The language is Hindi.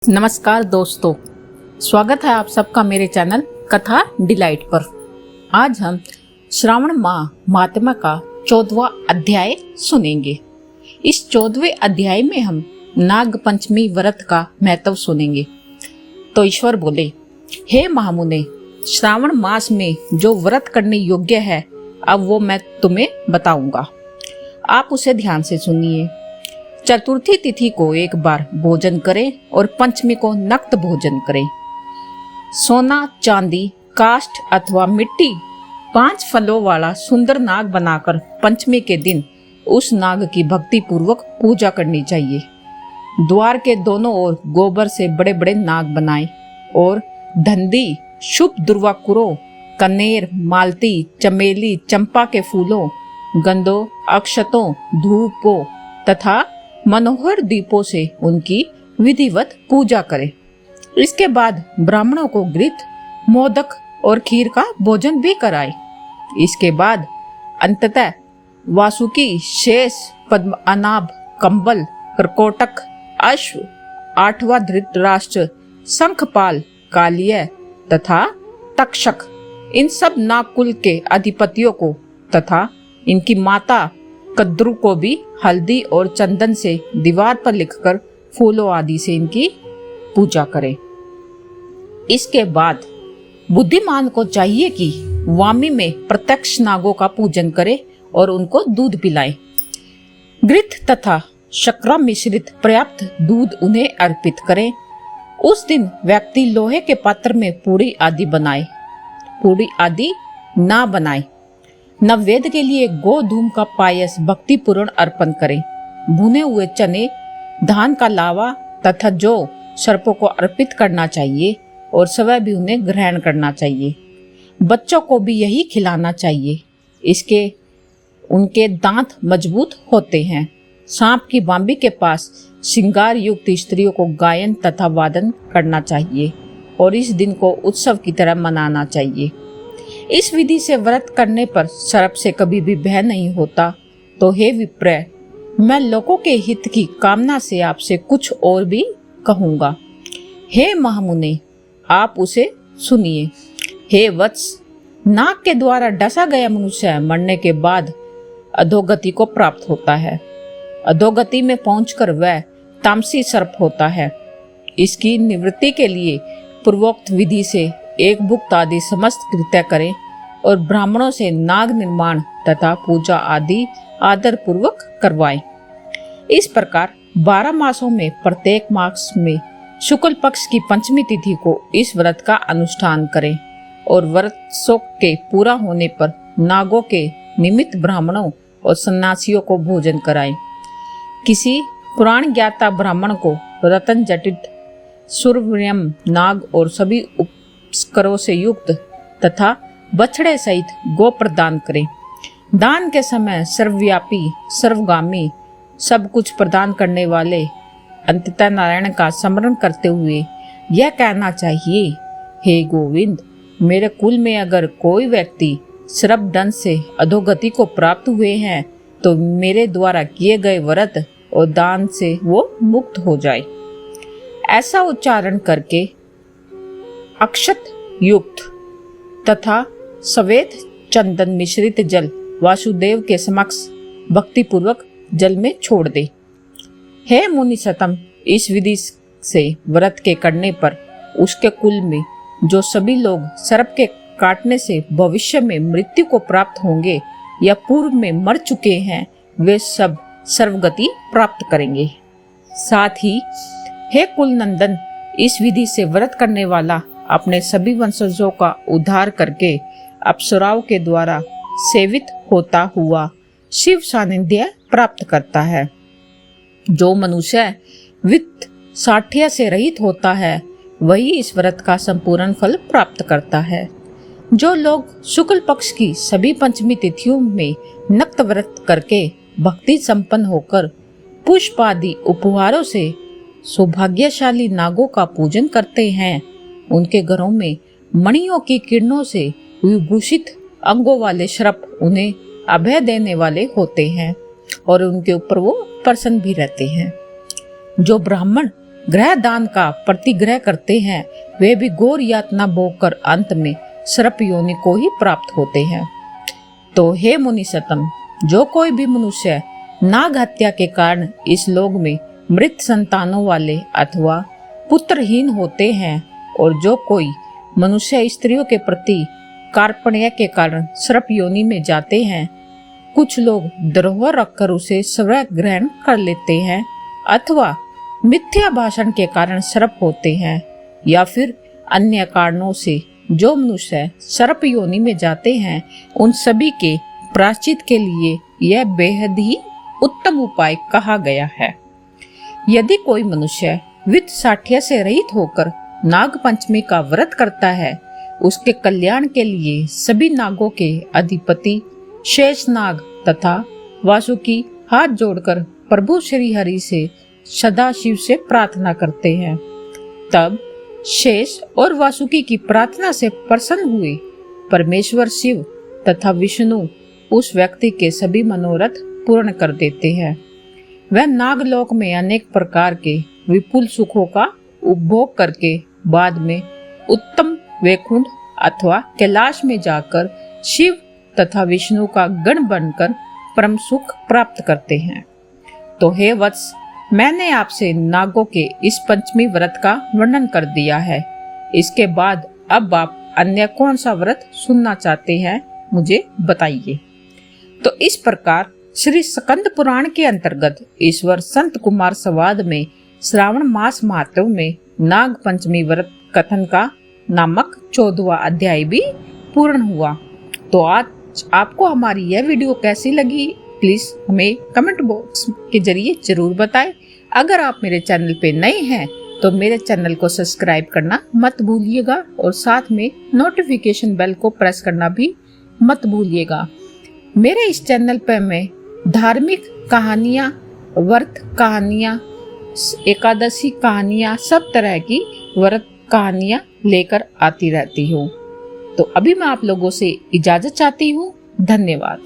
नमस्कार दोस्तों, स्वागत है आप सबका मेरे चैनल कथा डिलाइट पर। आज हम श्रावण माह महात्मा का 14वां अध्याय सुनेंगे। इस 14वें अध्याय में हम नाग पंचमी व्रत का महत्व सुनेंगे। तो ईश्वर बोले, हे महामुने, श्रावण मास में जो व्रत करने योग्य है अब वो मैं तुम्हें बताऊंगा, आप उसे ध्यान से सुनिए। चतुर्थी तिथि को एक बार भोजन करें और पंचमी को नक्त भोजन करें। सोना, चांदी, काष्ठ अथवा मिट्टी 5 फलों वाला सुंदर नाग बनाकर पंचमी के दिन उस नाग की भक्ति पूर्वक पूजा करनी चाहिए। द्वार के दोनों ओर गोबर से बड़े बड़े नाग बनाएं और धंधी, शुभ दुर्वाकुरों, कनेर, मालती, चमेली, चंपा के फूलों, गंधों, अक्षतों, धूपों तथा मनोहर दीपों से उनकी विधिवत पूजा करें। इसके बाद ब्राह्मणों को घृत, मोदक और खीर का भोजन भी कराएं। इसके बाद अंततः वासुकी, शेष, पद्म, अनाभ, कंबल, करकोटक, अश्व, 8वां धृतराष्ट्र, शंखपाल, कालिय तथा तक्षक, इन सब नागकुल के अधिपतियों को तथा इनकी माता कद्रू को भी हल्दी और चंदन से दीवार पर लिखकर फूलों आदि से इनकी पूजा करें। इसके बाद बुद्धिमान को चाहिए कि वामी में प्रत्यक्ष नागों का पूजन करे और उनको दूध पिलाएं। घृत तथा शर्करा मिश्रित पर्याप्त दूध उन्हें अर्पित करें। उस दिन व्यक्ति लोहे के पात्र में पूरी आदि ना बनाए। नववेद के लिए गोधूम का पायस भक्तिपूर्ण अर्पण करें। भुने हुए चने, धान का लावा तथा जौ सर्पों को अर्पित करना चाहिए और स्वयं भी उन्हें ग्रहण करना चाहिए। बच्चों को भी यही खिलाना चाहिए, इसके उनके दांत मजबूत होते हैं। सांप की बांबी के पास श्रृंगार युक्त स्त्रियों को गायन तथा वादन करना चाहिए और इस दिन को उत्सव की तरह मनाना चाहिए। इस विधि से व्रत करने पर सर्प से कभी भी भय नहीं होता। तो हे विप्रय, मैं लोगों के हित की कामना से आपसे कुछ और भी कहूंगा। हे महामुने, आप उसे सुनिए। हे वत्स, नाग के द्वारा डसा गया मनुष्य मरने के बाद अधोगति को प्राप्त होता है। अधोगति में पहुंचकर वह तामसी सर्प होता है। इसकी निवृत्ति के लिए पूर्वोक्त विधि से एक भुक्त आदि समस्त कृत्य करें और ब्राह्मणों से नाग निर्माण तथा पूजा आदि आदर पूर्वक करवाएं। इस प्रकार 12 मासों में प्रत्येक मास में शुक्ल पक्ष की पंचमी तिथि को इस व्रत का अनुष्ठान करें और व्रत के पूरा होने पर नागों के निमित्त ब्राह्मणों और सन्यासियों को भोजन कराएं। किसी पुराण ज्ञाता ब्राह्मण को रतन जटित सुरव्यम नाग और सभी उपस्करों से युक्त तथा बछड़े सहित गो प्रदान करें। दान के समय सर्वव्यापी, सर्वगामी, सब कुछ प्रदान करने वाले अंततः नारायण का स्मरण करते हुए यह कहना चाहिए, हे गोविंद, मेरे कुल में अगर कोई व्यक्ति श्रप दंड से अधोगति को प्राप्त हुए हैं तो मेरे द्वारा किए गए व्रत और दान से वो मुक्त हो जाए। ऐसा उच्चारण करके अक्षत युक्त तथा सफेद चंदन मिश्रित जल वासुदेव के समक्ष भक्ति पूर्वक जल में छोड़ दे। हे मुनि सतम, इस विधि से व्रत के करने पर उसके कुल में जो सभी लोग सर्प के काटने से भविष्य में मृत्यु को प्राप्त होंगे या पूर्व में मर चुके हैं, वे सब सर्वगति प्राप्त करेंगे। साथ ही हे कुल नंदन, इस विधि से व्रत करने वाला अपने सभी वंशजों का उद्धार करके अप्सराओं के द्वारा सेवित होता हुआ शिव सानिध्य प्राप्त करता है। जो मनुष्य वित्त साठ्य से रहित होता है वही इस व्रत का संपूर्ण फल प्राप्त करता है। जो लोग शुक्ल पक्ष की सभी पंचमी तिथियों में नक्त व्रत करके भक्ति संपन्न होकर पुष्प आदि उपहारों से सौभाग्यशाली नागों का पूजन करते हैं, उनके घरों में मणियों की किरणों से विभूषित अंगों वाले सर्प उन्हें अभय देने वाले होते हैं और उनके ऊपर वो प्रसन्न भी रहते हैं। जो ब्राह्मण ग्रह दान का प्रतिग्रह करते हैं वे भी घोर यातना भोग कर अंत में सर्प योनि को ही प्राप्त होते हैं। तो हे मुनिसतम, जो कोई भी मनुष्य नाग हत्या के कारण इस लोक में मृत संतानों वाले अथवा पुत्रहीन होते हैं, और जो कोई मनुष्य स्त्रियों के प्रति कार्पण्य के कारण सर्प योनि में जाते हैं, कुछ लोग द्रोह रखकर उसे स्वर्ग ग्रहण कर लेते हैं, अथवा मिथ्या भाषण के कारण सर्प होते हैं, या फिर अन्य कारणों से जो मनुष्य सर्प योनि में जाते हैं, उन सभी के प्रायश्चित के लिए यह बेहद ही उत्तम उपाय कहा गया है। यदि कोई मनुष्य वित्त साठ्य से रहित होकर नाग पंचमी का व्रत करता है, उसके कल्याण के लिए सभी नागों के अधिपति शेष नाग तथा वासुकी हाथ जोड़कर प्रभु श्री हरि से सदा शिव से प्रार्थना करते हैं। तब शेष और वासुकी की प्रार्थना से प्रसन्न हुए परमेश्वर शिव तथा विष्णु उस व्यक्ति के सभी मनोरथ पूर्ण कर देते हैं। वह नागलोक में अनेक प्रकार के विपुल सुखों का उपभोग करके बाद में उत्तम वैकुंठ अथवा कैलाश में जाकर शिव तथा विष्णु का गण बनकर परम सुख प्राप्त करते हैं। तो हे वत्स, मैंने आपसे नागों के इस पंचमी व्रत का वर्णन कर दिया है। इसके बाद अब आप अन्य कौन सा व्रत सुनना चाहते हैं, मुझे बताइए। तो इस प्रकार श्री स्कंद पुराण के अंतर्गत ईश्वर संत कुमार संवाद में श्रावण मास महात्म में नाग पंचमी व्रत कथन का नामक 14वां अध्याय भी पूर्ण हुआ। तो आज आपको हमारी यह वीडियो कैसी लगी, प्लीज हमें कमेंट बॉक्स के जरिए जरूर बताएं। अगर आप मेरे चैनल पे नए हैं तो मेरे चैनल को सब्सक्राइब करना मत भूलिएगा, और साथ में नोटिफिकेशन बेल को प्रेस करना भी मत भूलिएगा। मेरे इस चैनल पर मैं धार्मिक कहानियाँ, व्रत कहानियाँ, एकादशी कहानियाँ, सब तरह की व्रत कहानियाँ लेकर आती रहती हूँ। तो अभी मैं आप लोगों से इजाजत चाहती हूँ। धन्यवाद।